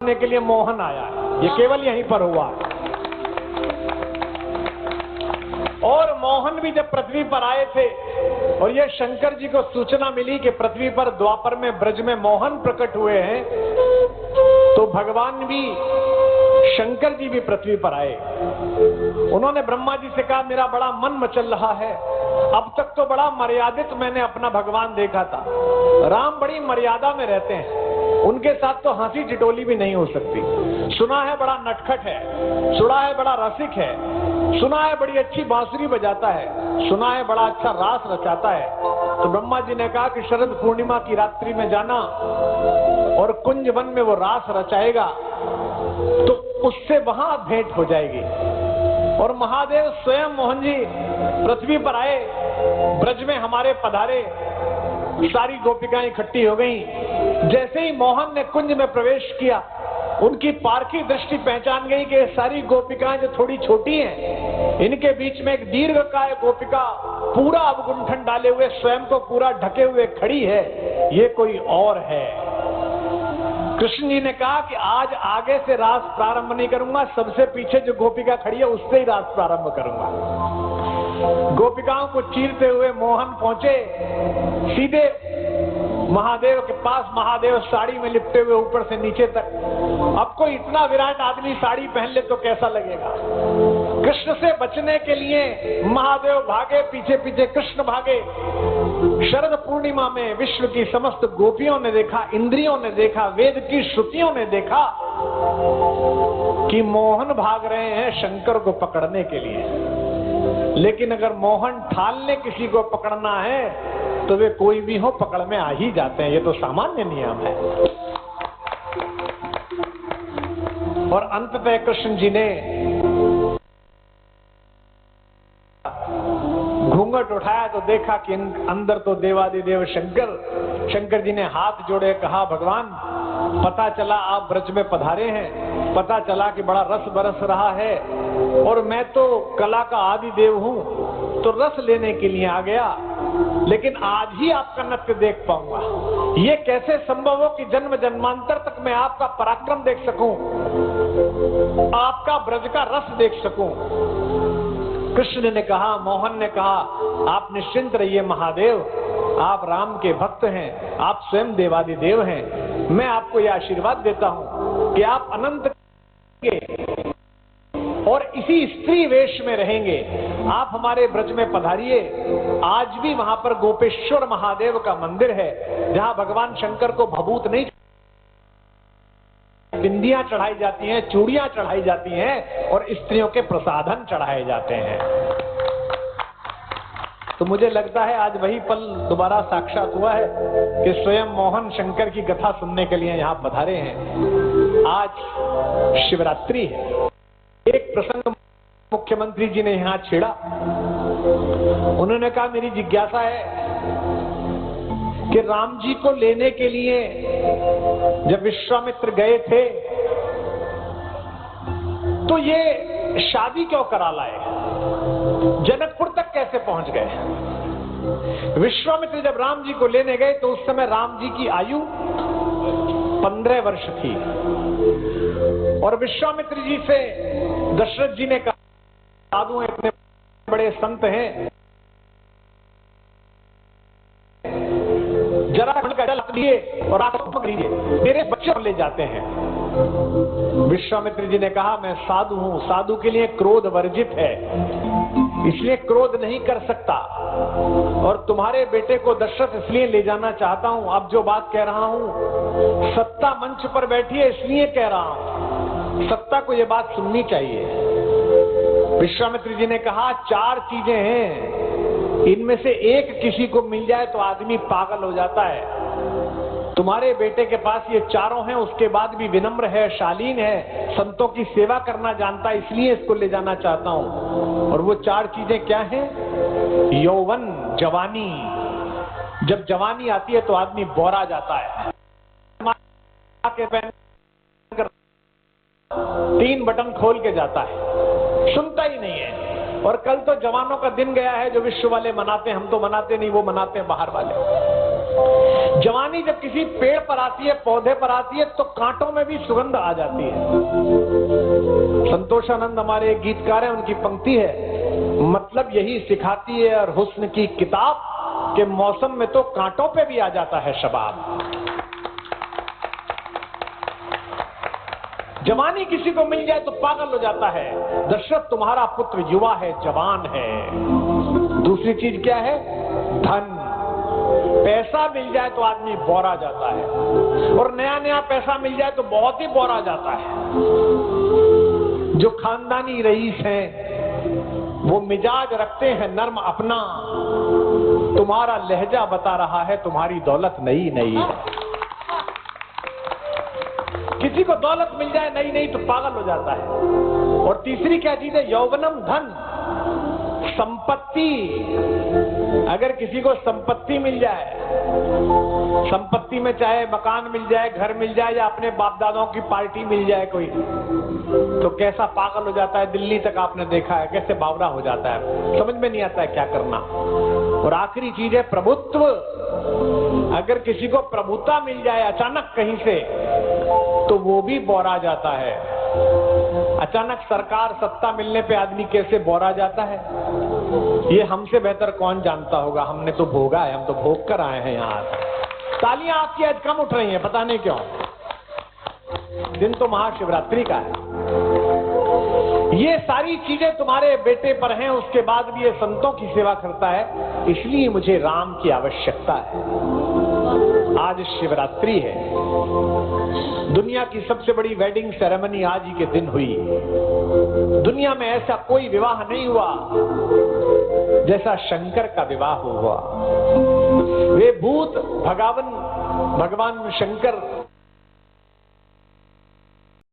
करने के लिए मोहन आया है, ये केवल यहीं पर हुआ है। और मोहन भी जब पृथ्वी पर आए थे और ये शंकर जी को सूचना मिली कि पृथ्वी पर द्वापर में ब्रज में मोहन प्रकट हुए हैं, तो भगवान भी शंकर जी भी पृथ्वी पर आए। उन्होंने ब्रह्मा जी से कहा, मेरा बड़ा मन मचल रहा है, अब तक तो बड़ा मर्यादित मैंने अपना भगवान देखा था। राम बड़ी मर्यादा में रहते हैं, उनके साथ तो हंसी टिटोली भी नहीं हो सकती। सुना है बड़ा नटखट है, सुना है बड़ा रसिक है, सुना है बड़ी अच्छी बांसुरी बजाता है, सुना है बड़ा अच्छा रास रचाता है। तो ब्रह्मा जी ने कहा कि शरद पूर्णिमा की रात्रि में जाना और कुंज वन में वो रास रचाएगा तो उससे वहां भेंट हो जाएगी। और महादेव स्वयं मोहन जी पृथ्वी पर आए, ब्रज में हमारे पधारे, सारी गोपिकाएं इकट्ठी हो गईं। जैसे ही मोहन ने कुंज में प्रवेश किया, उनकी पारखी दृष्टि पहचान गई कि सारी गोपिकाएं जो थोड़ी छोटी हैं, इनके बीच में एक दीर्घकाय गोपिका पूरा अवगुंठन डाले हुए, स्वयं को पूरा ढके हुए खड़ी है, ये कोई और है। कृष्ण जी ने कहा कि आज आगे से रास प्रारंभ नहीं करूंगा, सबसे पीछे जो गोपिका खड़ी है उससे ही रास प्रारंभ करूंगा। गोपिकाओं को चीरते हुए मोहन पहुंचे सीधे महादेव के पास। महादेव साड़ी में लिपटे हुए ऊपर से नीचे तक। अब कोई इतना विराट आदमी साड़ी पहन ले तो कैसा लगेगा। कृष्ण से बचने के लिए महादेव भागे, पीछे पीछे कृष्ण भागे। शरद पूर्णिमा में विश्व की समस्त गोपियों ने देखा, इंद्रियों ने देखा, वेद की श्रुतियों ने देखा कि मोहन भाग रहे हैं शंकर को पकड़ने के लिए। लेकिन अगर मोहन ठाल ने किसी को पकड़ना है तो वे कोई भी हो पकड़ में आ ही जाते हैं, ये तो सामान्य नियम है। और अंततः कृष्ण जी ने घूंघट उठाया तो देखा कि अंदर तो देवादिदेव शंकर जी ने हाथ जोड़े, कहा, भगवान पता चला आप ब्रज में पधारे हैं, पता चला कि बड़ा रस बरस रहा है और मैं तो कला का आदि देव हूं, तो रस लेने के लिए आ गया, लेकिन आज ही आपका नृत्य देख पाऊंगा। ये कैसे संभव हो कि जन्म जन्मांतर तक मैं आपका पराक्रम देख सकूं, आपका ब्रज का रस देख सकूं। कृष्ण ने कहा, मोहन ने कहा, आप निश्चिंत रहिए महादेव, आप राम के भक्त हैं, आप स्वयं देवादिदेव हैं। मैं आपको यह आशीर्वाद देता हूं कि आप अनंत और इसी स्त्री वेश में रहेंगे। आप हमारे ब्रज में पधारिए। आज भी वहां पर गोपेश्वर महादेव का मंदिर है, जहां भगवान शंकर को भभूत नहीं, बिंदियां चढ़ाई जाती हैं, चूड़ियां चढ़ाई जाती हैं और स्त्रियों के प्रसाधन चढ़ाए जाते हैं। तो मुझे लगता है आज वही पल दोबारा साक्षात हुआ है कि स्वयं मोहन शंकर की कथा सुनने के लिए यहाँ पधारे हैं। आज शिवरात्रि है। एक प्रसंग मुख्यमंत्री जी ने यहाँ छेड़ा। उन्होंने कहा, मेरी जिज्ञासा है कि राम जी को लेने के लिए जब विश्वामित्र गए थे तो ये शादी क्यों करा लाए, जनकपुर तक कैसे पहुंच गए। विश्वामित्र जब राम जी को लेने गए तो उस समय राम जी की आयु 15 वर्ष थी और विश्वामित्र जी से दशरथ जी ने कहा, साधु इतने बड़े संत हैं, जरा का जल लिए और आप पकड़ लीजिए, मेरे बच्चे ले जाते हैं। विश्वामित्र जी ने कहा, मैं साधु हूं, साधु के लिए क्रोध वर्जित है, इसलिए क्रोध नहीं कर सकता, और तुम्हारे बेटे को दशरथ इसलिए ले जाना चाहता हूं। अब जो बात कह रहा हूं सत्ता मंच पर बैठी है इसलिए कह रहा हूं, सत्ता को यह बात सुननी चाहिए। विश्वामित्र जी ने कहा, 4 चीजें हैं, इनमें से एक किसी को मिल जाए तो आदमी पागल हो जाता है। तुम्हारे बेटे के पास ये चारों हैं, उसके बाद भी विनम्र है, शालीन है, संतों की सेवा करना जानता है, इसलिए इसको ले जाना चाहता हूं। और वो 4 चीजें क्या हैं? यौवन, जवानी। जब जवानी आती है तो आदमी बौरा जाता है, 3 बटन खोल के जाता है, सुनता ही नहीं है। और कल तो जवानों का दिन गया है जो विश्व वाले मनाते हैं, हम तो मनाते नहीं, वो मनाते हैं बाहर वाले। जवानी जब किसी पेड़ पर आती है, पौधे पर आती है, तो कांटों में भी सुगंध आ जाती है। संतोषानंद हमारे एक गीतकार हैं, उनकी पंक्ति है, मतलब यही सिखाती है और हुस्न की किताब के मौसम में तो कांटों पे भी आ जाता है शबाब। जवानी किसी को मिल जाए तो पागल हो जाता है। दशरथ तुम्हारा पुत्र युवा है, जवान है। दूसरी चीज क्या है? धन। पैसा मिल जाए तो आदमी बौरा जाता है, और नया नया पैसा मिल जाए तो बहुत ही बौरा जाता है। जो खानदानी रईस हैं वो मिजाज रखते हैं नर्म अपना, तुम्हारा लहजा बता रहा है तुम्हारी दौलत नई नई है। किसी को दौलत मिल जाए नई नई तो पागल हो जाता है। और तीसरी क्या चीज है? यौवनम, धन, संपत्ति। अगर किसी को संपत्ति मिल जाए, संपत्ति में चाहे मकान मिल जाए, घर मिल जाए, या अपने बाप दादाओं की पार्टी मिल जाए कोई, तो कैसा पागल हो जाता है। दिल्ली तक आपने देखा है कैसे बावरा हो जाता है, समझ में नहीं आता है क्या करना। और आखिरी चीज है प्रभुत्व। अगर किसी को प्रभुता मिल जाए अचानक कहीं से, तो वो भी बौरा जाता है। अचानक सरकार, सत्ता मिलने पे आदमी कैसे बौरा जाता है, ये हमसे बेहतर कौन जानता होगा। हमने तो भोगा है, हम तो भोग कर आए हैं यहाँ। तालियां आपकी आज कम उठ रही हैं, पता नहीं क्यों। दिन तो महाशिवरात्रि का है। ये सारी चीजें तुम्हारे बेटे पर हैं, उसके बाद भी ये संतों की सेवा करता है, इसलिए मुझे राम की आवश्यकता है। आज शिवरात्रि है, दुनिया की सबसे बड़ी वेडिंग सेरेमनी आज ही के दिन हुई। दुनिया में ऐसा कोई विवाह नहीं हुआ जैसा शंकर का विवाह हुआ। वे भूत भगवान शंकर